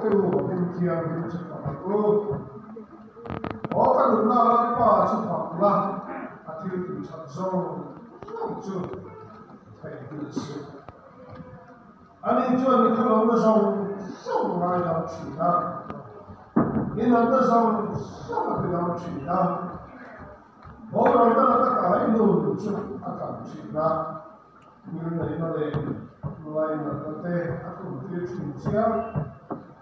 tiêu của bên kia bên chụp phạt cô có các đường nào qua chụp phạt là tiêu từ chặt rau không chưa thầy từ sự anh ấy cho mình không có rau không ai làm chuyện đó nên là cái rau không phải làm chuyện đó mỗi lần đó là tất cả những đồ chụp làm chuyện đó như này nó để lại là có thể không tiêu chuyện chia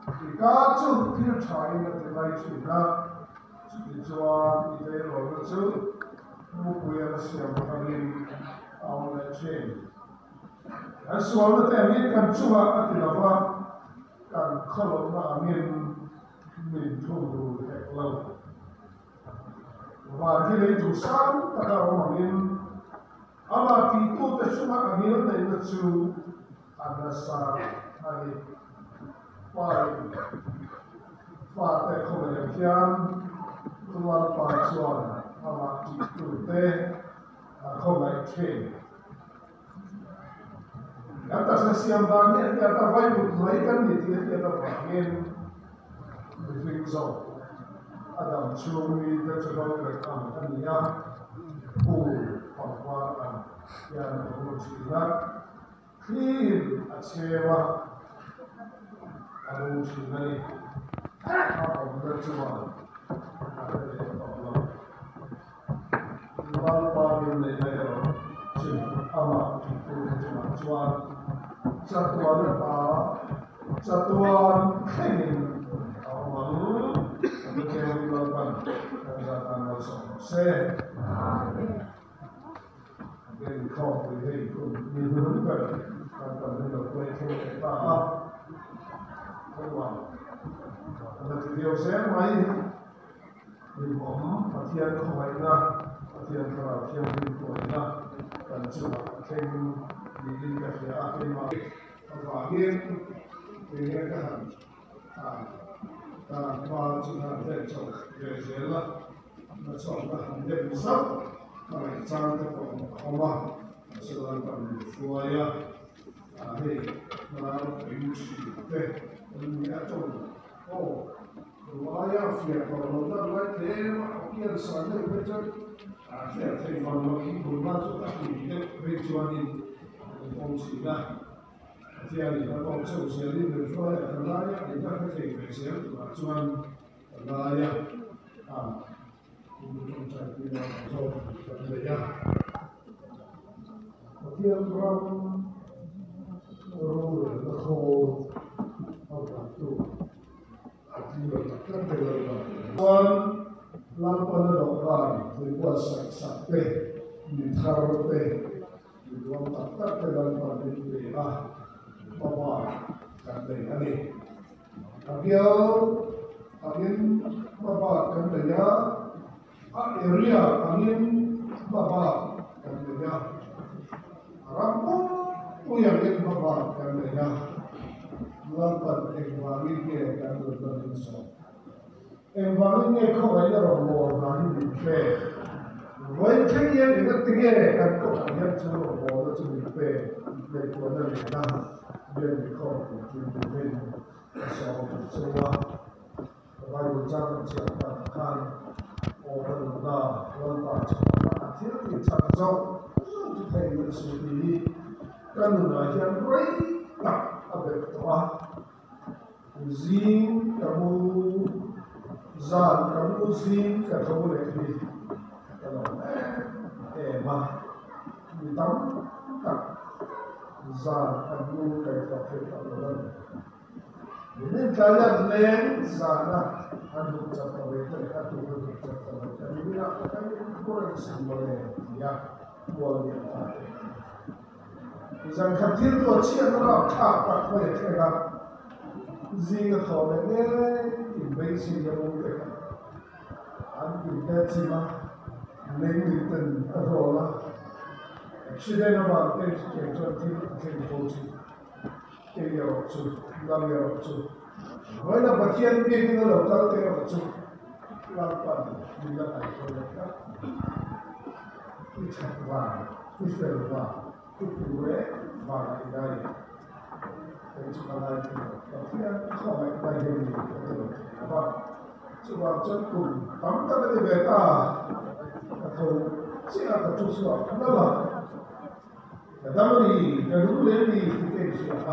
thì các chỗ tiêu trái là để lại chuyện đó chỉ cho đi đây rồi nó chứ mua quê là xem thằng đi ao là trên anh xuống nó để mình cần chụp thì là qua cần không là mình thu được hết lâu và khi lấy chủ sáng tất cả mình ama titu te suma agil na inatsu anasa ay pa te komenyakian tuwal pa suan ama titu te komenyakin yata sa siyang bangin yata vai mutmaikan niti yata bangin bifing zong adam chumi te chulong rekam kaniya Pagkuhan yan ang sila clean at sewa ang sila ni ang virtual ibang pagin na ito sila ama virtual satuan kainin ang mga ang ibang ang saเป็นข้อคุยให้คุณมีรู้กันการทำให้เราคุยกันต่อทุกวันแต่ที่เดียวเสียไหมมีผมมาเทียนเข้าไปนะมาเทียนกับเทียนเป็นตัวนะกันจุดเข่งดีๆกับเสียอาเป็นมาฝากเงี้ยเป็นเงี้ยกันการมาจุดนั้นเป็นจบเดี๋ยวเสียละมาชอบกันเดี๋ยวสักKami sangat Allah selalu bersuaya, ahli melalui emosi teh, mengatur. Oh, bersuaya fiat kalau tak lagi makin sangat betul. Fiat telefon lagi berlaku tapi tidak berjuangin emosi dah. Tiada kalau sosial bersuaya terlayak tidak ketika sosial berjuang terlayak. Untuk mencari nafsu berdaya. Kemudian ram rule lekol apa tu? Akibat tertelan. Tuan lapan dokan dibuat sakte ditaruh di ruang tertelan pada diri bapa kata ini. Agin bapa kata area angin baba kannya rampung yang baba kannya lambat environment ke kan berbentuk environment ko aja robo nani dipe wajah yang itu tinggi kan ko aja cuma robo itu dipe itu ada lena dia dikau dipe semua baru jangan siapa kan orang dah orang akhir kita jauh kita ini sendiri kan yang baik tak ada tua zin kamu zan kamu zin kamu lagi kalau mah hitam tak zan kamu kayak kita orang ini kalian lain sana anu cakap itu anu cakap ini nak kami kurang semboleh ya boleh tak jangan khawatir tu cian orang tak boleh kena zina kau ni invasi yang mungkin anu kita cuma nengitan arola accident apa yang Kaya tu, lagi tu. Mana bagian dia kita lakukan kaya tu, lakukan bila kita lakukan. Itu apa? Itu apa? Itu pura mana ini? เป็นชุดอะไรที่เข้าไปเห็นนะครับชุดว่าจนกลุ่มตั้งแต่ในเวลาเขาเสียกับชุดสวดนั่นแหละแต่ถ้าไม่ดีจะรู้เรื่องดีที่เป็นชุดอะไร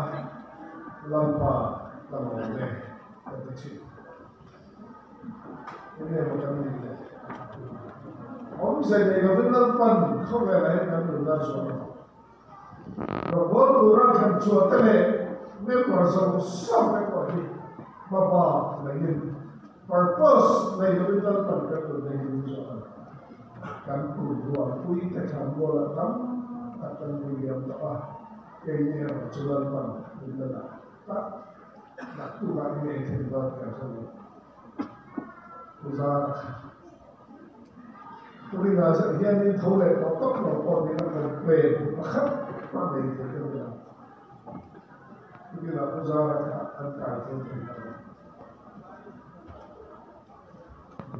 ลำบากลำบากเลยแต่ชินี่มันจะไม่ดีผมใส่ในกระเป๋าลังปันเข้าไปไหนกันดูน่าสนเราบอกดูร่างกันชัวร์แต่เลยไม่ควรส่งส่งไปก่อนที่มาบอกในยิน purpose ในกระเป๋าลังปันก็คือในยินชัวร์การพูดว่าคุยแต่คำว่าคำแต่เป็นเรื่องต่อไปเนี่ยชัวร์ปันเป็นอะไรถ้านักตัวการเงินที่ว่าการสนุกอุตสาหตัวนี้น่าจะเห็นนี่เท่าไหร่ก็ต้องรอคนนี้มันเป็นนะครับมาไม่ได้เรื่องนี้เราอุตสาหะอันตรายที่สุด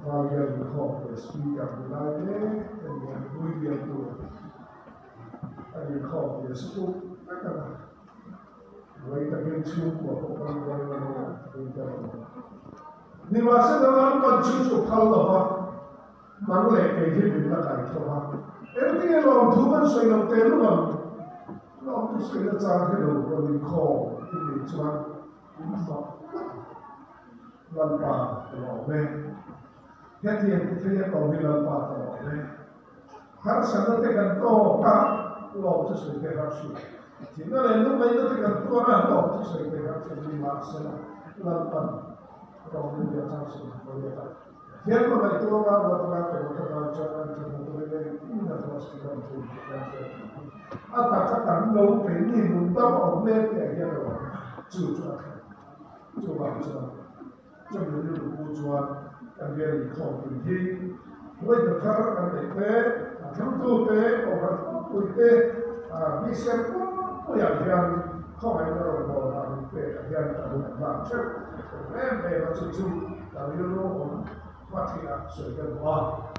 พอเรียนข้อมูลสปีกกับนายเนี่ยเป็นอย่างคุยเรียนตัวอันนี้ข้อมูลสกุลนะครับไว้แต่เป็นชื่อว่าพวกมันไว้เป็นตัวนี่ว่าสิ่งนั้นมันชื่อเขาหรอวะมันเลยเป็นที่เป็นละกันทั่วไปเอ็มที่เราทุกคนใช้เราเต็มเลยเราทุกสิ่งจางให้เราบริโภคที่มีชวนลันปาตลอดเลยแค่ที่เรามีลันปาตลอดเลยหากฉันได้กันโตก็เราจะใช้ไปรับสิ่งที่นั่นเองไม่ได้กันโตนะเราจะใช้ไปรับสิ่งที่มาสละลันปาเราไม่ได้ทำสิ่งบริโภคDia membantu orang berperan dengan cara tertentu ini adalah sekitar itu. Atau kata mau ini untuk orang yang dia berjuang, jadi itu berjuang dan dia dikompetisi. Mereka akan berpikir, tentu orang itu bisa pun yang kau yang orang berpikir yang terlalu macam, memang macam tapi orang Mati lah, sudah wah.